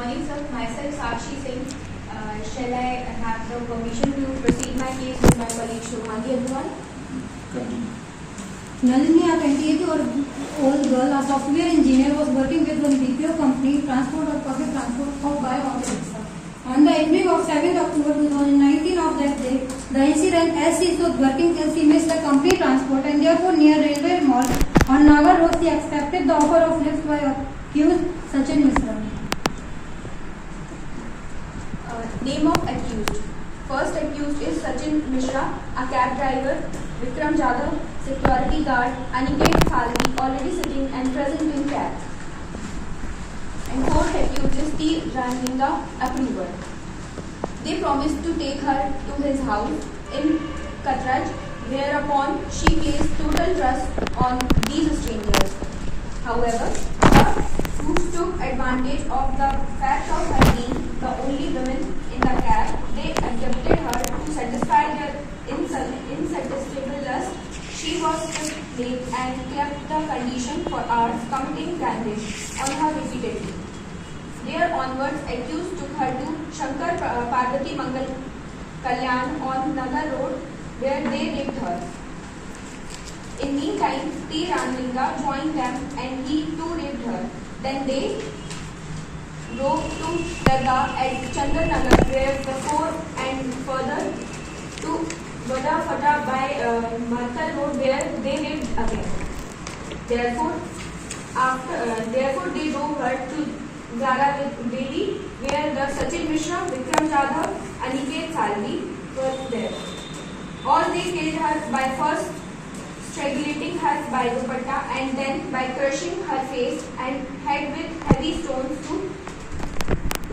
morning, sir. Myself, Sakshi Singh. Shall I have the permission to proceed my case with my colleague Shubhangi Agarwal? Continue. Nalini, a 28-year-old girl, a software engineer, was working with one BPO company, transport or public transport, or by auto rickshaw. On the evening of 7th October 2019 of that day, the incident, as she was working till she missed the company transport and therefore near railway mall on Nagar Road, she accepted the offer of lift by accused Sachin Misra. Name of accused. First accused is Sachin Mishra, a cab driver. Vikram Jadhav, security guard. Aniket Salvi, already sitting and present in cab. And fourth accused is T. Ranlinga, approver. They promised to take her to his house in Katraj, whereupon she placed total trust on these strangers. However, the Moots took advantage of the fact of her being the only woman in the cab. They abducted her to satisfy their insatiable lust. She was stripped naked and kept the condition for hours, committing damage on her repeatedly. There onwards, accused took her to Shankar Parvati Mangal Kalyan on Nagar Road, where they raped her. In meantime, T. Ranlinga joined them and he too raped her. Then they drove to Dargah at Chandranagar, where before and further to Vada Fata by Martal Road, where they raped again. Therefore, they drove her to Gara Devi, where the Sachin Mishra, Vikram Jadhav, Aniket Salvi were there. All they killed her by first strangulating her by dupatta and then by crushing her face and head with heavy stones to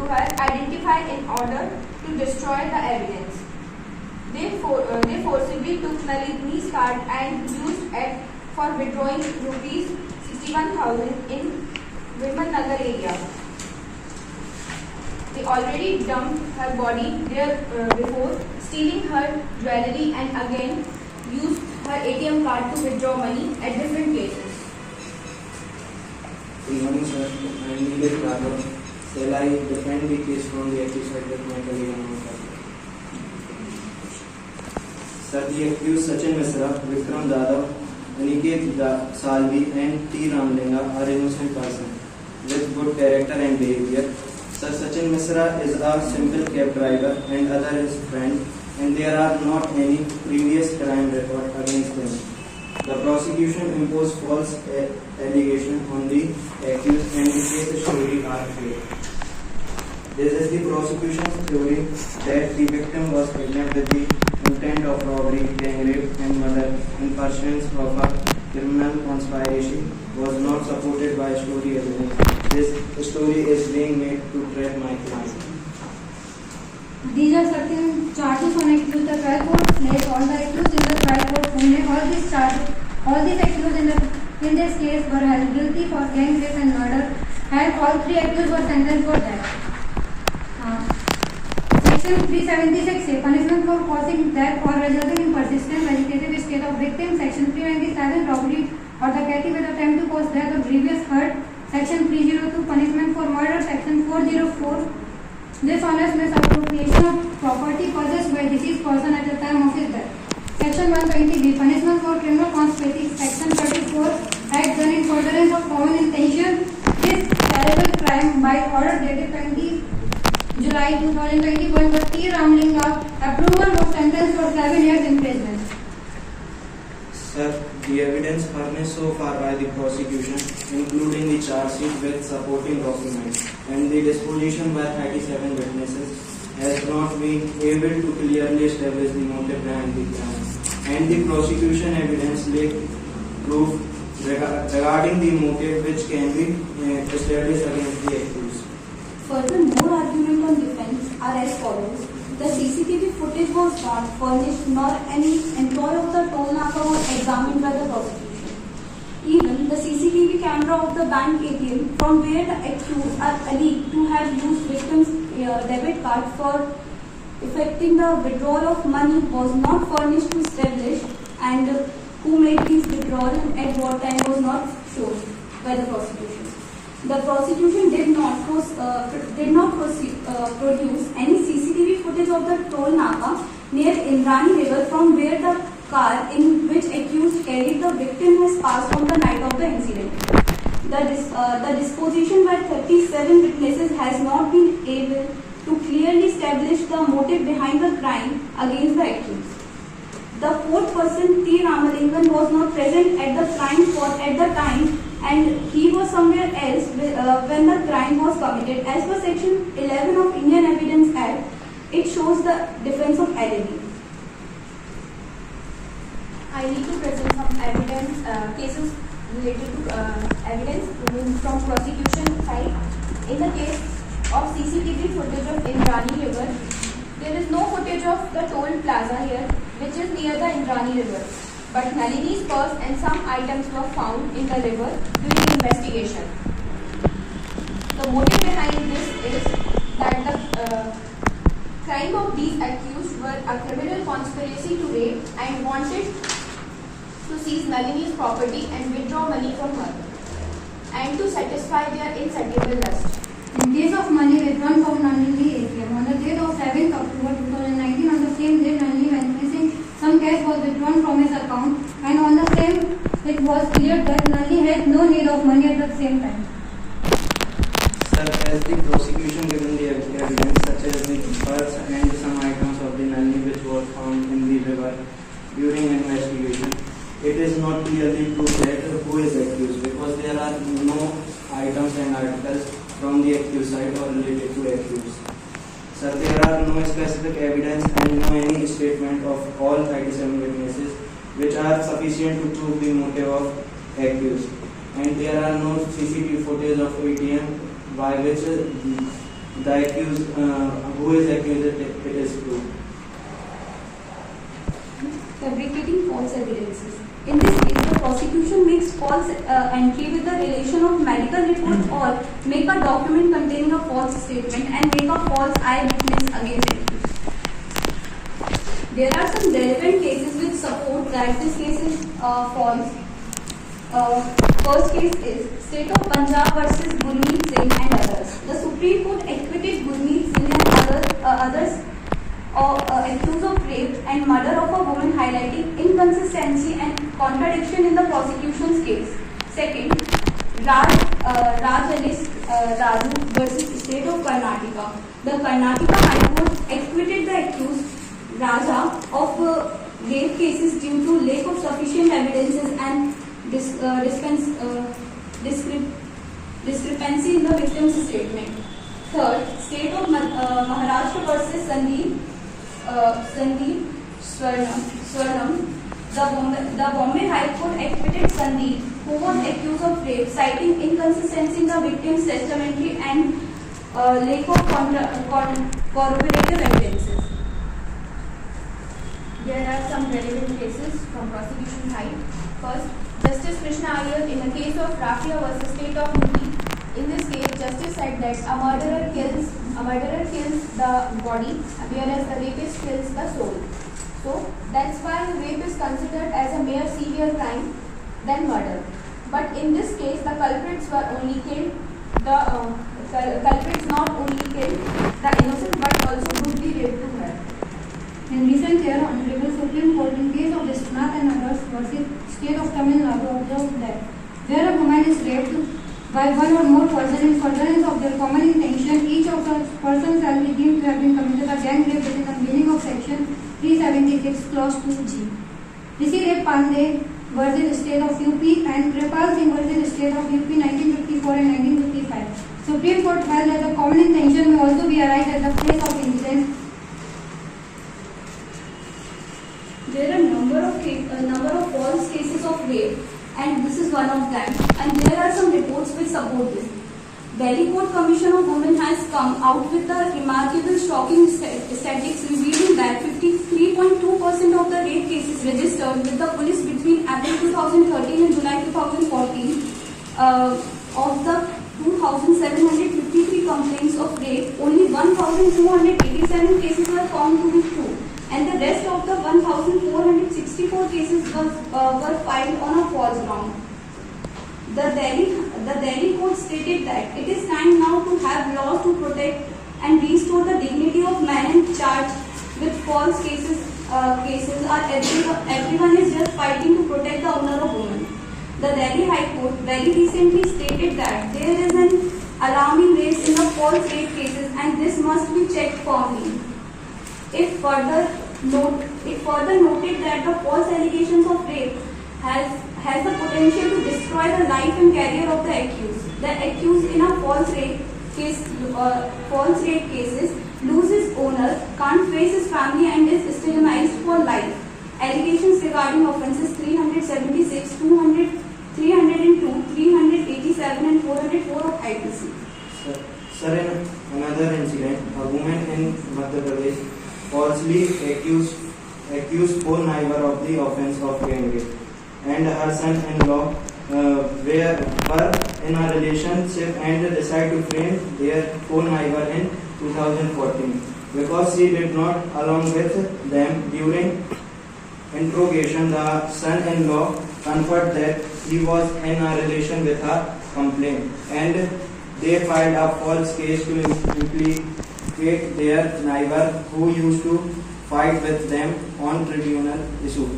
her identify in order to destroy the evidence. They forcibly took Nalini's card and used it for withdrawing rupees 61,000 in Vimal Nagar area. They already dumped her body there before, stealing her jewellery and again used her ATM card to withdraw money at different places. Good morning, sir. I am Nilesh Raghav. Shall I defend the case from the accused side with my colleague Anushka? Sir, the accused Sachin Misra, Vikram Jadhav, Aniket Salvi and T. Ramlinga are innocent persons with good character and behavior. Sir, Sachin Misra is a simple cab driver and other is friend, and there are not any previous crime record against them. The prosecution imposed false allegations on the accused and the case story are fake. This is the prosecution's theory that the victim was kidnapped with the intent of robbery, gang rape and murder in pursuance of a criminal conspiracy was not supported by story evidence. This story is being made to trap my client. These are certain charges on accused. The trial court placed all the accused in the trial court Pune. All these accused in this case were held guilty for gang rape and murder, and all three accused were sentenced for death. Section 376 say punishment for causing death or resulting in persistent vegetative state of victim. Section 397 robbery or dacoity with attempt to cause death or grievous hurt. Section 302 punishment for murder. Section 404 dishonest misappropriation of property possessed by deceased person at the time of his death. Section 120B punishment for criminal conspiracy. Section 34 act done in furtherance of common intention. This terrible crime by order dated 20 July 2021 was T. Ramlinga. Approval was sentenced for 7 years imprisonment. Sir, the evidence furnished so far by the prosecution, including the charge sheet with supporting documents and the disposition by 37 witnesses, has not been able to clearly establish the motive behind the crime. And the prosecution evidence laid proof regarding the motive which can be established against the accused. Furthermore, argument on defense are as follows. The CCTV footage was not furnished nor any employee of the toll naka was examined by the prosecution. Even the CCTV camera of the bank ATM from where the accused are alleged to have used victim's debit card for effecting the withdrawal of money was not furnished to establish, and who made these withdrawal and at what time was not shown by the prosecution. The prosecution did not produce any CCTV footage of the toll naka near Indrani River from where the car in which accused carried the victim has passed on the night of the incident. The disposition by 37 witnesses has not been able to clearly establish the motive behind the crime against the accused. The fourth person, T. Ramalingan, was not present at the crime spot at the time and he was somewhere else when the crime was committed. As per section 11 of Indian Evidence Act, it shows the defense of alibi. I need to present some evidence, cases related to evidence from prosecution side. In the case of CCTV footage of Indrani River, there is no footage of the toll plaza here, which is near the Indrani River. But Nalini's purse and some items were found in the river during investigation. The motive behind this is that the crime of these accused were a criminal conspiracy to rape and wanted to seize Nalini's property and withdraw money from her, and to satisfy their insatiable lust. In case of money withdrawn from Nalini ATM, on the date of 7th October 2019, on the same day Nalini went missing, some cash was withdrawn from his account, and on the same it was clear that Nalini had no need of money at the same time. Sir, as the prosecution given the evidence such as the purse and some items of the Nalini which were found in the river during investigation, it is not clearly proved that who is accused because there are no items and articles from the accused side or related to accused. Sir, there are no specific evidence and no any statement of all 37 witnesses which are sufficient to prove the motive of accused. And there are no CCTV footage of ATM by which the accused, who is accused, it is proved. Fabricating false evidences. In this case, the prosecution makes false entry with the relation of medical report or make a document containing a false statement and make a false eyewitness against it. There are some relevant cases which support that this case is false. First case is State of Punjab versus Gurmeet Singh and others. The Supreme Court acquitted Gurmeet Singh and others accused of rape and murder of a woman, highlighting inconsistency and contradiction in the prosecution's case. Second, Rajalis Raju versus State of Karnataka. The Karnataka High Court acquitted the accused Raja of rape cases due to lack of sufficient evidences and discrepancy in the victim's statement. Third, State of Maharashtra versus Sandeep Swarnam. The Bombay High Court acquitted Sandeep, who was accused of rape, citing inconsistency in the victim's testamentary and lack of corroborative evidences. There are some relevant cases from prosecution side. First, Justice Krishna Iyer in the case of Rafia versus State of UP. In this case, justice said that a murderer kills the body, whereas the rapist kills the soul. So that's why rape is considered as a mere severe crime than murder. But in this case, the culprits were only killed. The culprits not only killed the innocent but also brutally raped to her. In recent year, Honorable Supreme Court in case of Vishwanath and others versus State of Tamil Nadu observed that where a woman is raped by one or more persons in furtherance of their common intention, each of such persons shall be deemed to have been committed a gang rape within the meaning of section 376 clause 2G. Rishi Rape Pandey versus State of UP and Kripal Singh versus State of UP 1954 and 1955. Supreme Court held that the common intention may also be arise at the place of incident. There are a number of false cases of rape, and this is one of them. And there are some reports which support this. Delhi Court Commission of Women has come out with the remarkable shocking statistics revealing that 53.2% of the rape cases registered with the police between April 2013 and July 2014 of the 2,753 complaints of rape, only 1,287 cases were found to be true, and the rest of the 1,464 cases were filed on a false ground. The Delhi court stated that it is time now to have laws to protect and restore the dignity of men charged with false cases. Everyone is just fighting to protect the honor of women. The Delhi High Court very recently stated that there is an alarming rise in the false rape cases and this must be checked firmly. It further noted that the false allegations of rape has the potential to destroy the life and career of the accused. The accused in a false rape cases loses honor, can't face his family and is stigmatized for life. Allegations regarding offences 376, 302, 387 and 404 of IPC. Sir, in another incident, a woman in Madhya Pradesh falsely accused poor neighbor of the offence of gang rape, and her son-in-law were in a relationship and decided to frame their poor neighbor in 2014 because she did not along with them. During interrogation, the son-in-law confessed that he was in a relation with her complaint, and they filed a false case to implicate their neighbor who used to fight with them on tribunal issue.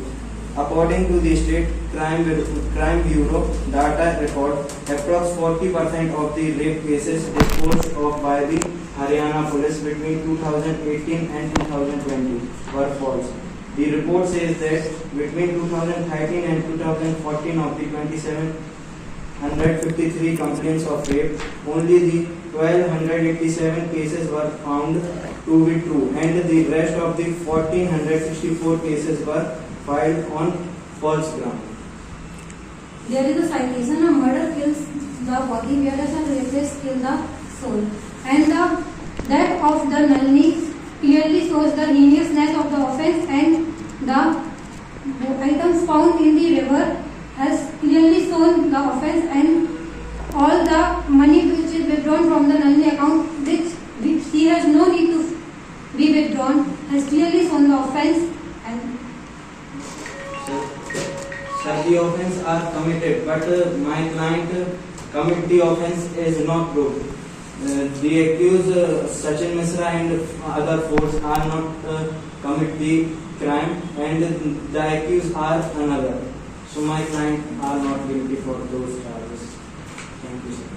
According to the State Crime Bureau data record, approx 40% of the rape cases disposed of by the Haryana police between 2018 and 2020 were false. The report says that between 2013 and 2014 of the 2,753 complaints of rape, only the 1,287 cases were found to be true, and the rest of the 1,464 cases were filed on false ground. There is a citation: a murder kills the body, whereas a rapist kills the soul. And the death of the Nalini clearly shows the heinousness of the offence, and the items found in the river has clearly shown the offence, and all the money which is withdrawn from the Nalini account, which she has no need to be withdrawn, has clearly shown the offence. And Sir, the offence are committed, but my client commit the offence is not proved. The accused Sachin Misra and other folks are not commit the crime, and the accused are another. So my client are not guilty for those charges. Thank you, sir.